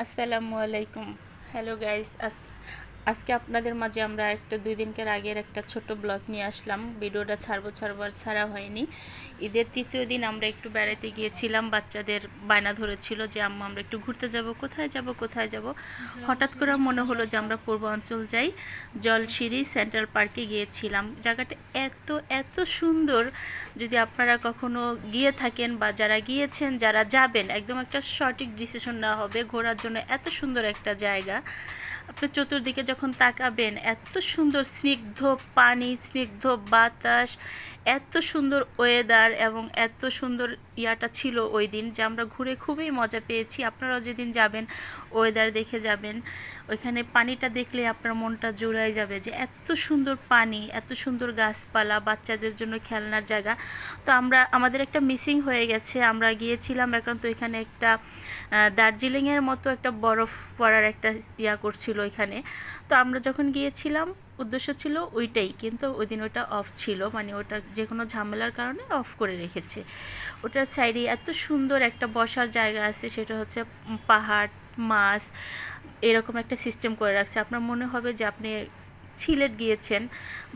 আসসালামু আলাইকুম। Hello guys, আজকে আপনাদের মাঝে আমরা একটা 2 দিনকার আগের একটা ছোট ব্লগ নিয়ে আসলাম। ভিডিওটা ছাড়বো আর ছাড়া হয়নি। ঈদের 3য় দিন আমরা একটু বেড়াতে গিয়েছিলাম। বাচ্চাদের বায়না ধরেছিল যে আম্মা আমরা একটু ঘুরতে যাব, কোথায় যাব। হঠাৎ করে মনে হলো যে আমরা পূর্বাঞ্চল যাই। জলসিঁড়ি সেন্ট্রাল পার্কে গিয়েছিলাম। জায়গাটা এত এত সুন্দর, যদি আপনারা কখনো গিয়ে থাকেন বা যারা গিয়েছেন, যারা যাবেন, একদম একটা সঠিক ডিসিশন নেওয়া হবে। ঘোরার জন্য এত সুন্দর একটা জায়গা। আপনি চতুর্দিকে যখন তাকাবেন, এত সুন্দর স্নিগ্ধ পানি, স্নিগ্ধ বাতাস, এত সুন্দর ওয়েদার এবং এত সুন্দর ইয়াটা ছিল ওই দিন যে আমরা ঘুরে খুবই মজা পেয়েছি। আপনারাও যেদিন যাবেন ওয়েদার দেখে যাবেন। ওইখানে পানিটা দেখলে আপনার মনটা জুড়াই যাবে যে এত সুন্দর পানি, এত সুন্দর গাছপালা, বাচ্চাদের জন্য খেলনার জায়গা। তো আমাদের একটা মিসিং হয়ে গেছে। আমরা গিয়েছিলাম, এখন তো এখানে একটা দার্জিলিংয়ের মতো একটা বরফ পড়ার একটা ইয়া করছিল এখানে। তো আমরা যখন গিয়েছিলাম উদ্দেশ্য ছিল ওইটাই, কিন্তু ওই দিন ওটা অফ ছিল, মানে ওটা যে কোনো ঝামেলার কারণে অফ করে রেখেছে। ওটার সাইডে এত সুন্দর একটা বসার জায়গা আছে, সেটা হচ্ছে পাহাড়, মাছ, এরকম একটা সিস্টেম করে রাখছে। আপনার মনে হবে যে আপনি সিলেট গিয়েছেন।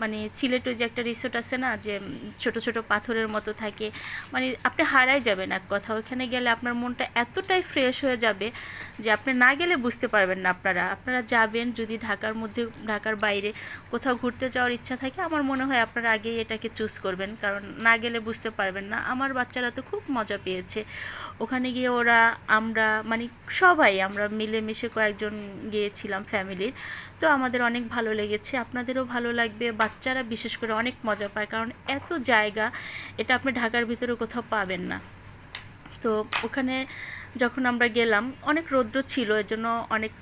মানে সিলেটে যে একটা রিসোর্ট আছে না, যে ছোট ছোট পাথরের মতো থাকে, মানে আপনি হারাই যাবেন এক কথা। ওইখানে গেলে আপনার মনটা এতটাই ফ্রেশ হয়ে যাবে যে আপনি না গেলে বুঝতে পারবেন না। আপনারা যাবেন, যদি ঢাকার মধ্যে, ঢাকার বাইরে কোথাও ঘুরতে যাওয়ার ইচ্ছা থাকে, আমার মনে হয় আপনারা আগেই এটাকে চুজ করবেন, কারণ না গেলে বুঝতে পারবেন না। আমার বাচ্চারা তো খুব মজা পেয়েছে ওখানে গিয়ে। আমরা মানে সবাই আমরা মিলেমিশে কয়েকজন গিয়েছিলাম ফ্যামিলির। তো আমাদের অনেক ভালো লেগেছে, আপনাদেরও ভালো লাগবে। বাচ্চারা বিশেষ করে অনেক মজা পায়, কারণ এত জায়গা, এটা আপনি ঢাকার ভিতরে কোথাও পাবেন না। তো ওখানে যখন আমরা গেলাম অনেক রৌদ্র ছিল, এজন্য অনেক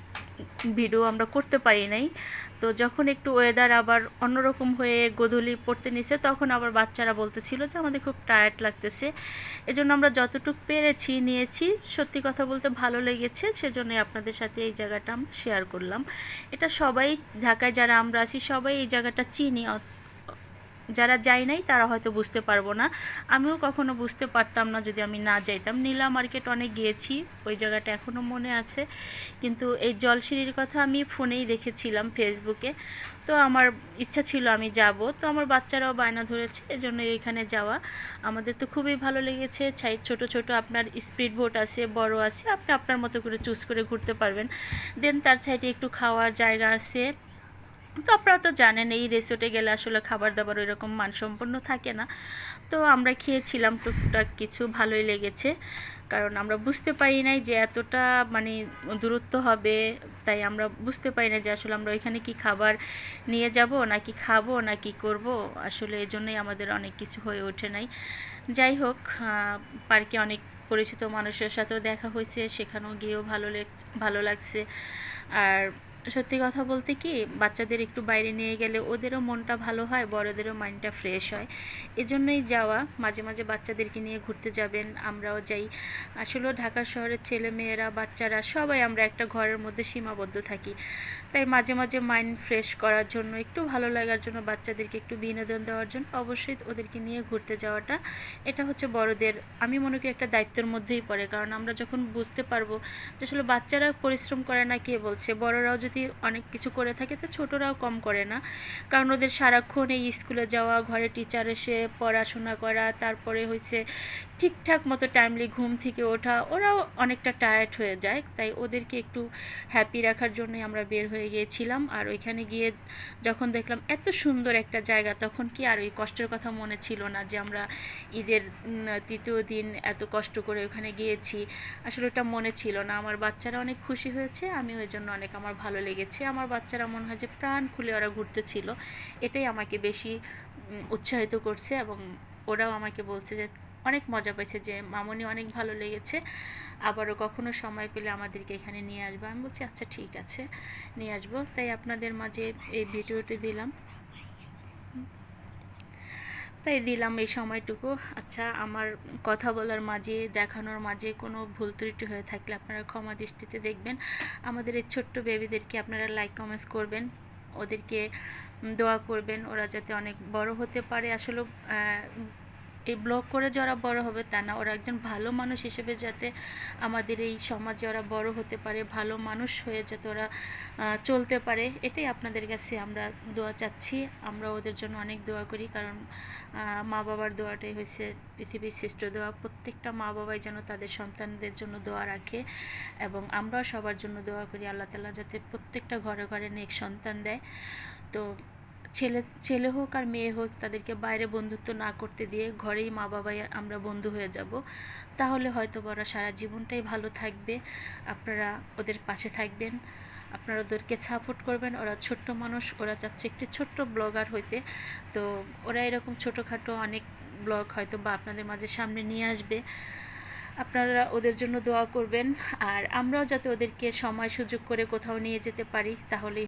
ভিডিও আমরা করতে পারি নাই। তো যখন একটু ওয়েদার আবার অন্যরকম হয়ে গোধূলি পড়তে নিছে, তখন আবার বাচ্চারা বলতেছিল যে আমাদের খুব টায়ার্ড লাগতেছে। এজন্য আমরা যতটুকু পেরেছি নিয়েছি। সত্যি কথা বলতে ভালো লেগেছে, সেজন্যই আপনাদের সাথে এই জায়গাটা আমরা শেয়ার করলাম। এটা সবাই, ঢাকায় যারা আমরা আছি সবাই এই জায়গাটা চিনি। যারা যায় নাই তারা হয়তো বুঝতে পারবো না। আমিও কখনো বুঝতে পারতাম না যদি আমি না যাইতাম। নীলা মার্কেট অনেক গিয়েছি, ওই জায়গাটা এখনও মনে আছে। কিন্তু এই জলসিঁড়ির কথা আমি ফোনেই দেখেছিলাম, ফেসবুকে। তো আমার ইচ্ছা ছিল আমি যাব। তো আমার বাচ্চারাও বায়না ধরেছে, এজন্য এইখানে যাওয়া। আমাদের তো খুবই ভালো লেগেছে। ছোট ছোট আপনার স্পিড বোট আছে, বড় আছে, আপনি আপনার মতো করে চুজ করে ঘুরতে পারবেন। দেন তার সাইডে একটু খাওয়ার জায়গা আছে। তো আপনারা তো জানেন এই রিসোর্টে গেলে আসলে খাবার দাবার ওইরকম মানসম্পন্ন থাকে না। তো আমরা খেয়েছিলাম টুকটাক কিছু, ভালোই লেগেছে। কারণ আমরা বুঝতে পারি নাই যে এতটা মানে দূরত্ব হবে। তাই আমরা বুঝতে পারি না যে আসলে আমরা ওইখানে কি খাবার নিয়ে যাব, নাকি খাবো, না কি করব। আসলে এই জন্যই আমাদের অনেক কিছু হয়ে ওঠে নাই। যাই হোক, পার্কে অনেক পরিচিত মানুষের সাথেও দেখা হয়েছে, সেখানেও গিয়েও ভালো লাগছে। আর সত্যি কথা বলতে কি, বাচ্চাদের একটু বাইরে নিয়ে গেলে ওদেরও মনটা ভালো হয়, বড়দেরও মাইন্ডটা ফ্রেশ হয়। এজন্যই যাওয়া। মাঝে মাঝে বাচ্চাদেরকে নিয়ে ঘুরতে যাবেন, আমরাও যাই। আসলে ঢাকা শহরের ছেলে মেয়েরা, বাচ্চারা সবাই আমরা একটা ঘরের মধ্যে সীমাবদ্ধ থাকি। তাই মাঝে মাঝে মাইন্ড ফ্রেশ করার জন্য, একটু ভালো লাগার জন্য, বাচ্চাদেরকে একটু বিনোদন দেওয়ার জন্য অবশ্যই ওদেরকে নিয়ে ঘুরতে যাওয়াটা, এটা হচ্ছে বড়দের, আমি মনে করি একটা দায়িত্বের মধ্যেই পড়ে। কারণ আমরা যখন বুঝতে পারবো যে আসলে বাচ্চারা পরিশ্রম করে না, কে বলছে, বড়রাও যদি অনেক কিছু করে থাকে তো ছোটরাও কম করে না। কারণ ওদের সারাক্ষণ এই স্কুলে যাওয়া, ঘরে টিচার এসে পড়াশোনা করা, তারপরে হয়েছে ঠিকঠাক মতো টাইমলি ঘুম থেকে ওঠা, ওরাও অনেকটা টায়ার্ড হয়ে যায়। তাই ওদেরকে একটু হ্যাপি রাখার জন্যই আমরা বের হয়ে গিয়েছিলাম। আর ওইখানে গিয়ে যখন দেখলাম এত সুন্দর একটা জায়গা, তখন কি আর ওই কষ্টের কথা মনে ছিল না যে আমরা ঈদের 3য় দিন এত কষ্ট করে ওখানে গিয়েছি। আসলে ওটা মনে ছিল না। আমার বাচ্চারা অনেক খুশি হয়েছে, আমিও ওই জন্য অনেক আমার ভালো লেগেছে। আমার বাচ্চারা মনে হয় যে প্রাণ খুলে ওরা ঘুরতেছিল। এটাই আমাকে বেশি উৎসাহিত করছে, এবং ওরাও আমাকে বলছে যে অনেক মজা পাইছে, যে মামনি অনেক ভালো লেগেছে, আবারও কখনো সময় পেলে আমাদেরকে এখানে নিয়ে আসবো। আমি বলছি আচ্ছা ঠিক আছে, নিয়ে আসবো। তাই আপনাদের মাঝে এই ভিডিওটি দিলাম, এই সময়টুকু। আচ্ছা, আমার কথা বলার মাঝে, দেখানোর মাঝে কোনো ভুল ত্রুটি হয়ে থাকলে আপনারা ক্ষমা দৃষ্টিতে দেখবেন। আমাদের এই ছোট্ট বেবিদেরকে আপনারা লাইক কমেন্টস করবেন, ওদেরকে দোয়া করবেন, ওরা যাতে অনেক বড় হতে পারে। আসলে এই ব্লগ করে যারা বড় হবে তা না, ওরা একজন ভালো মানুষ হিসেবে যাতে আমাদের এই সমাজে ওরা বড় হতে পারে, ভালো মানুষ হয়ে যাতে ওরা চলতে পারে, এটাই আপনাদের কাছে আমরা দোয়া চাচ্ছি। আমরা ওদের জন্য অনেক দোয়া করি, কারণ মা বাবার দোয়াটাই হয়েছে পৃথিবীর শ্রেষ্ঠ দোয়া। প্রত্যেকটা মা বাবাই যেন তাদের সন্তানদের জন্য দোয়া রাখে, এবং আমরাও সবার জন্য দোয়া করি আল্লাহ তাআলা যাতে প্রত্যেকটা ঘরে ঘরে নেক সন্তান দেয়। তো ছেলে হোক আর মেয়ে হোক, তাদেরকে বাইরে বন্ধুত্ব না করতে দিয়ে ঘরেই মা বাবাই আমরা বন্ধু হয়ে যাব, তাহলে হয়তো ওরা সারা জীবনটাই ভালো থাকবে। আপনারা ওদের পাশে থাকবেন, আপনারা ওদেরকে সাপোর্ট করবেন। ওরা ছোট্ট মানুষ, ওরা চাচ্ছে একটি ছোট্ট ব্লগার হইতে। তো ওরা এরকম ছোটোখাটো অনেক ব্লগ হয়তো বা আপনাদের মাঝে সামনে নিয়ে আসবে। আপনারা ওদের জন্য দোয়া করবেন, আর আমরাও যাতে ওদেরকে সময় সুযোগ করে কোথাও নিয়ে যেতে পারি, তাহলেই